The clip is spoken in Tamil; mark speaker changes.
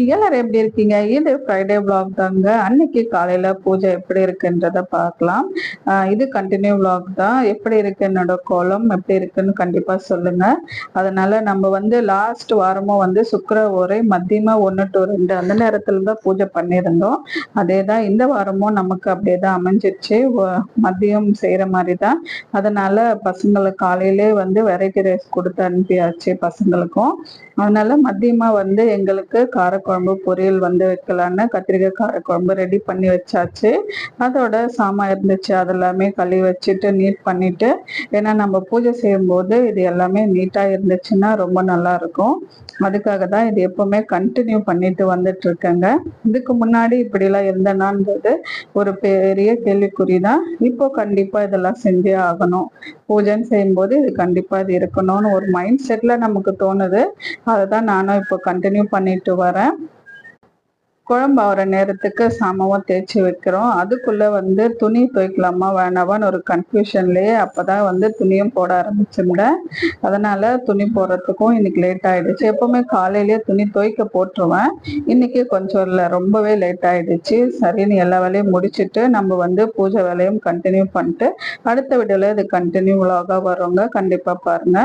Speaker 1: எல்லாரும் எப்படி இருக்கீங்க? இது ஃப்ரைடே vlog தாங்க. அன்னைக்கு காலையில பூஜை எப்படி இருக்குன்றத பார்க்கலாம். இது கண்டினியூ vlog தான். எப்படி இருக்கு என்னோட கோலம் எப்படி இருக்குன்னு கண்டிப்பா சொல்லுங்க. அதனால நம்ம வந்து லாஸ்ட் வாரமும் வந்து சுக்கிர ஓரை மத்தியமா 1 to 2 அந்த நேரத்துல தான் பூஜை பண்ணியிருந்தோம். அதே தான் இந்த வாரமும் நமக்கு அப்படியே தான் அமைஞ்சிருச்சு. மதியம் செய்யற மாதிரி தான். அதனால பசங்களுக்கு காலையிலே வந்து வெரைட்டி ரைஸ் கொடுத்து அனுப்பியாச்சு பசங்களுக்கும். அதனால மதியமா வந்து எங்களுக்கு காரக்குழம்பு பொரியல் வந்து வைக்கலான்னு கத்திரிக்காய் காரக்குழம்பு ரெடி பண்ணி வச்சாச்சு. அதோட சாமான் இருந்துச்சு அதெல்லாமே கழுவி வச்சுட்டு நீட் பண்ணிட்டு, ஏன்னா நம்ம பூஜை செய்யும்போது இது எல்லாமே நீட்டா இருந்துச்சுன்னா ரொம்ப நல்லா இருக்கும். அதுக்காக தான் இது எப்பவுமே கண்டினியூ பண்ணிட்டு வந்துட்டு இருக்கேங்க. இதுக்கு முன்னாடி இப்படிலாம் இருந்தேனான்றது ஒரு பெரிய கேள்விக்குறி தான். இப்போ கண்டிப்பா இதெல்லாம் செஞ்சே ஆகணும். பூஜைன்னு செய்யும்போது இது கண்டிப்பா இது இருக்கணும்னு ஒரு மைண்ட் செட்ல நமக்கு தோணுது. அதை தான் நானும் இப்போ கண்டினியூ பண்ணிட்டு வரேன். குழம்பு ஆகிற நேரத்துக்கு சாமாவும் தேய்ச்சி வைக்கிறோம். அதுக்குள்ள வந்து துணி துவைக்கலாமா வேணாமான்னு ஒரு கன்ஃபியூஷன்லேயே அப்போதான் வந்து துணியும் போட ஆரம்பிச்சிருந்தேன். அதனால துணி போடுறதுக்கும் இன்னைக்கு லேட் ஆயிடுச்சு. எப்பவுமே காலையிலேயே துணி துவைக்க போட்டுருவேன். இன்னைக்கு கொஞ்சம் இல்லை, ரொம்பவே லேட் ஆயிடுச்சு. சரின்னு எல்லா வேலையும் முடிச்சுட்டு நம்ம வந்து பூஜை வேலையும் கண்டினியூ பண்ணிட்டு அடுத்த வீடியோல இது கண்டினியூ vlog-ஆ வருங்க. கண்டிப்பா பாருங்க.